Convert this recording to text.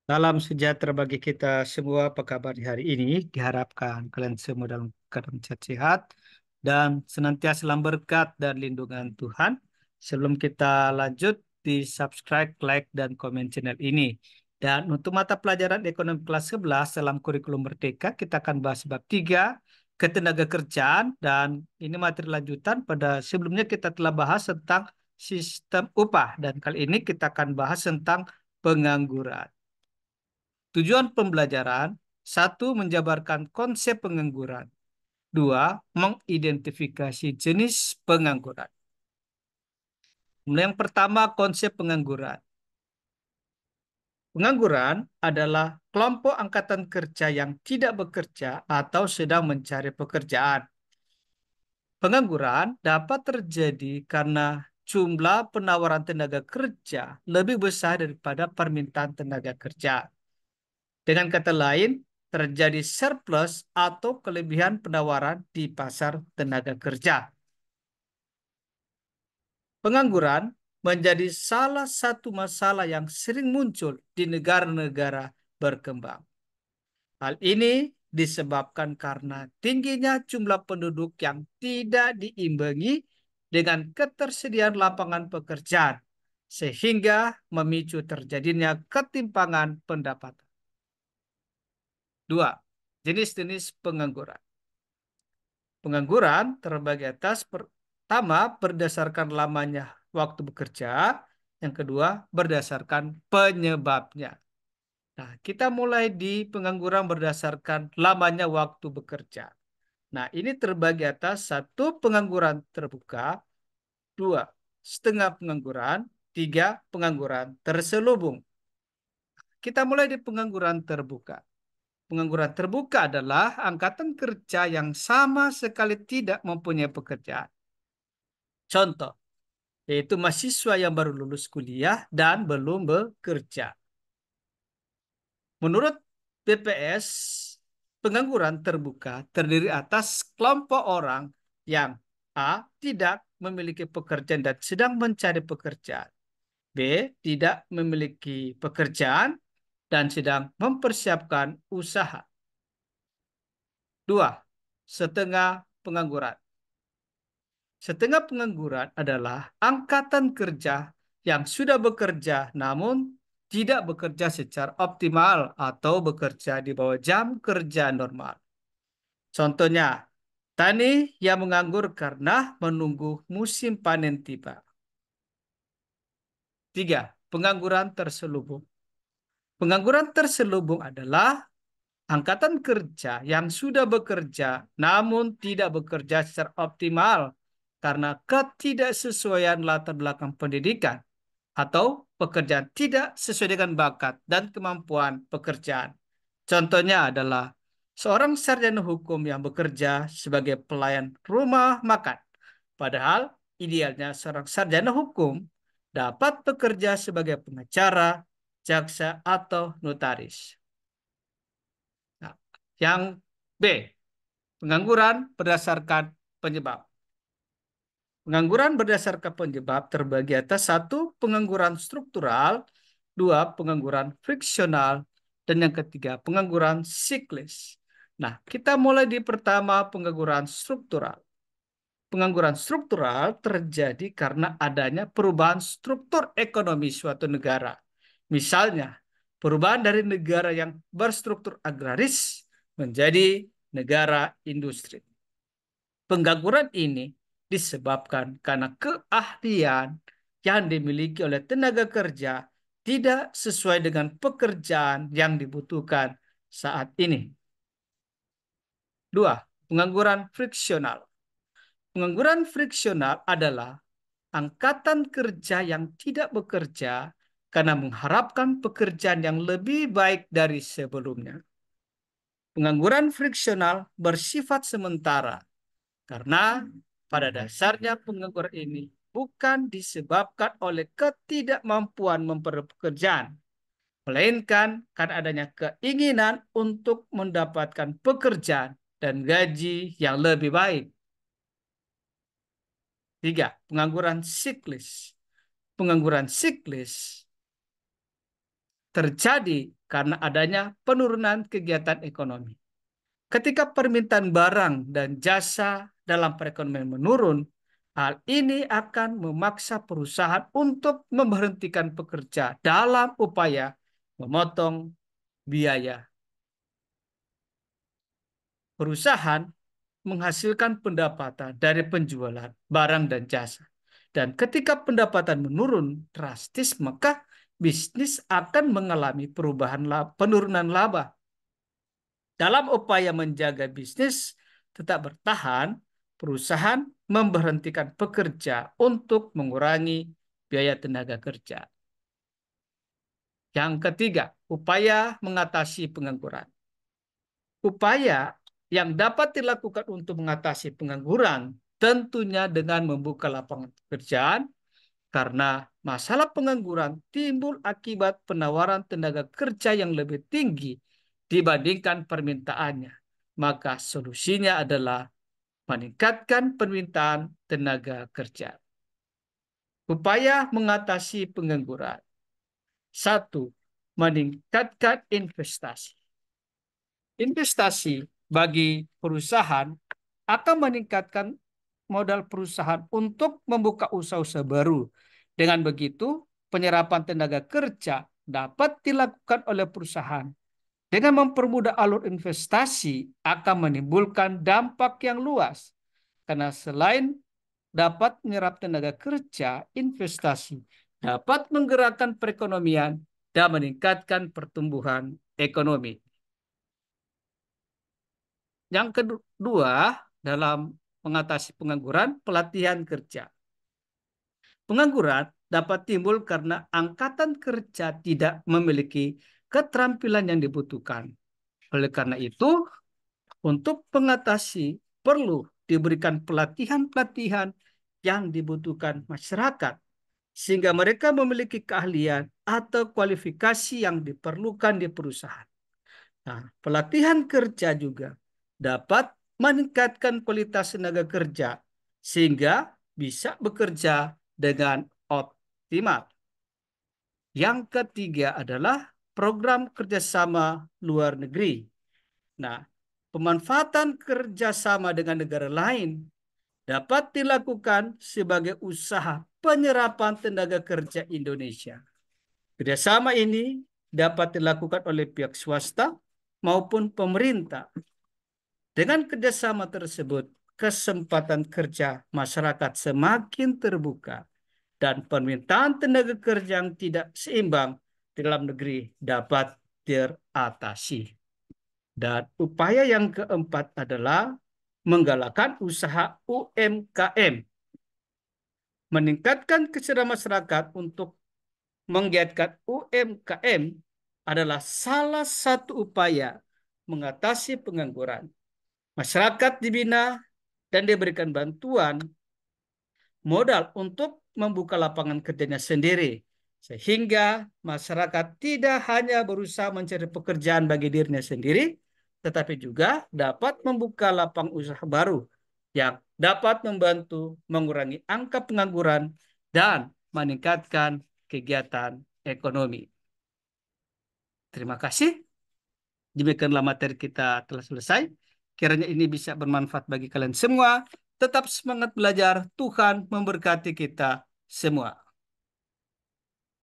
Salam sejahtera bagi kita semua. Apa kabar di hari ini? Diharapkan kalian semua dalam keadaan sehat dan senantiasa dalam berkat dan lindungan Tuhan. Sebelum kita lanjut, di subscribe, like, dan komen channel ini. Dan untuk mata pelajaran ekonomi kelas 11 dalam kurikulum Merdeka, kita akan bahas bab 3, ketenaga kerjaan. Dan ini materi lanjutan pada sebelumnya kita telah bahas tentang sistem upah. Dan kali ini kita akan bahas tentang pengangguran. Tujuan pembelajaran: satu, menjabarkan konsep pengangguran. Dua, mengidentifikasi jenis pengangguran. Yang pertama, konsep pengangguran. Pengangguran adalah kelompok angkatan kerja yang tidak bekerja atau sedang mencari pekerjaan. Pengangguran dapat terjadi karena jumlah penawaran tenaga kerja lebih besar daripada permintaan tenaga kerja. Dengan kata lain, terjadi surplus atau kelebihan penawaran di pasar tenaga kerja. Pengangguran menjadi salah satu masalah yang sering muncul di negara-negara berkembang. Hal ini disebabkan karena tingginya jumlah penduduk yang tidak diimbangi dengan ketersediaan lapangan pekerjaan, sehingga memicu terjadinya ketimpangan pendapatan. Dua, jenis-jenis pengangguran. Pengangguran terbagi atas: pertama, berdasarkan lamanya waktu bekerja. Yang kedua, berdasarkan penyebabnya. Nah, kita mulai di pengangguran berdasarkan lamanya waktu bekerja. Nah, ini terbagi atas: satu, pengangguran terbuka; dua, setengah pengangguran; tiga, pengangguran terselubung. Kita mulai di pengangguran terbuka. Pengangguran terbuka adalah angkatan kerja yang sama sekali tidak mempunyai pekerjaan. Contoh, yaitu mahasiswa yang baru lulus kuliah dan belum bekerja. Menurut BPS, pengangguran terbuka terdiri atas kelompok orang yang A, tidak memiliki pekerjaan dan sedang mencari pekerjaan; B, tidak memiliki pekerjaan dan sedang mempersiapkan usaha. Dua, setengah pengangguran. Setengah pengangguran adalah angkatan kerja yang sudah bekerja namun tidak bekerja secara optimal atau bekerja di bawah jam kerja normal. Contohnya, tani yang menganggur karena menunggu musim panen tiba. Tiga, pengangguran terselubung. Pengangguran terselubung adalah angkatan kerja yang sudah bekerja namun tidak bekerja secara optimal karena ketidaksesuaian latar belakang pendidikan atau pekerjaan tidak sesuai dengan bakat dan kemampuan pekerjaan. Contohnya adalah seorang sarjana hukum yang bekerja sebagai pelayan rumah makan. Padahal idealnya seorang sarjana hukum dapat bekerja sebagai pengacara, jaksa, atau notaris. Nah, yang B, pengangguran berdasarkan penyebab. Pengangguran berdasarkan penyebab terbagi atas: satu, pengangguran struktural; dua, pengangguran friksional; dan yang ketiga, pengangguran siklis. Nah, kita mulai di pertama, pengangguran struktural. Pengangguran struktural terjadi karena adanya perubahan struktur ekonomi suatu negara. Misalnya, perubahan dari negara yang berstruktur agraris menjadi negara industri. Pengangguran ini disebabkan karena keahlian yang dimiliki oleh tenaga kerja tidak sesuai dengan pekerjaan yang dibutuhkan saat ini. Dua, pengangguran friksional. Pengangguran friksional adalah angkatan kerja yang tidak bekerja karena mengharapkan pekerjaan yang lebih baik dari sebelumnya. Pengangguran friksional bersifat sementara karena pada dasarnya pengangguran ini bukan disebabkan oleh ketidakmampuan memperoleh pekerjaan, melainkan karena adanya keinginan untuk mendapatkan pekerjaan dan gaji yang lebih baik. Tiga, pengangguran siklis. Pengangguran siklis terjadi karena adanya penurunan kegiatan ekonomi. Ketika permintaan barang dan jasa dalam perekonomian menurun, hal ini akan memaksa perusahaan untuk memberhentikan pekerja dalam upaya memotong biaya. Perusahaan menghasilkan pendapatan dari penjualan barang dan jasa. Dan ketika pendapatan menurun drastis, maka bisnis akan mengalami penurunan laba. Dalam upaya menjaga bisnis tetap bertahan, perusahaan memberhentikan pekerja untuk mengurangi biaya tenaga kerja. Yang ketiga, upaya mengatasi pengangguran. Upaya yang dapat dilakukan untuk mengatasi pengangguran tentunya dengan membuka lapangan pekerjaan, karena masalah pengangguran timbul akibat penawaran tenaga kerja yang lebih tinggi dibandingkan permintaannya. Maka solusinya adalah meningkatkan permintaan tenaga kerja. Upaya mengatasi pengangguran. 1. Meningkatkan investasi. Investasi bagi perusahaan akan meningkatkan modal perusahaan untuk membuka usaha-usaha baru. Dengan begitu, penyerapan tenaga kerja dapat dilakukan oleh perusahaan. Dengan mempermudah alur investasi akan menimbulkan dampak yang luas. Karena selain dapat menyerap tenaga kerja, investasi dapat menggerakkan perekonomian dan meningkatkan pertumbuhan ekonomi. Yang kedua, dalam mengatasi pengangguran, pelatihan kerja. Pengangguran dapat timbul karena angkatan kerja tidak memiliki keterampilan yang dibutuhkan. Oleh karena itu, untuk mengatasi perlu diberikan pelatihan-pelatihan yang dibutuhkan masyarakat, sehingga mereka memiliki keahlian atau kualifikasi yang diperlukan di perusahaan. Nah, pelatihan kerja juga dapat meningkatkan kualitas tenaga kerja sehingga bisa bekerja dengan optimal. Yang ketiga adalah program kerjasama luar negeri. Nah, pemanfaatan kerjasama dengan negara lain dapat dilakukan sebagai usaha penyerapan tenaga kerja Indonesia. Kerjasama ini dapat dilakukan oleh pihak swasta maupun pemerintah. Dengan kerjasama tersebut, kesempatan kerja masyarakat semakin terbuka dan permintaan tenaga kerja yang tidak seimbang di dalam negeri dapat teratasi. Dan upaya yang keempat adalah menggalakkan usaha UMKM. Meningkatkan kesadaran masyarakat untuk menggiatkan UMKM adalah salah satu upaya mengatasi pengangguran. Masyarakat dibina dan diberikan bantuan modal untuk membuka lapangan kerjanya sendiri, sehingga masyarakat tidak hanya berusaha mencari pekerjaan bagi dirinya sendiri, tetapi juga dapat membuka lapangan usaha baru yang dapat membantu mengurangi angka pengangguran dan meningkatkan kegiatan ekonomi. Terima kasih. Demikianlah materi kita telah selesai. Kiranya ini bisa bermanfaat bagi kalian semua. Tetap semangat belajar. Tuhan memberkati kita semua.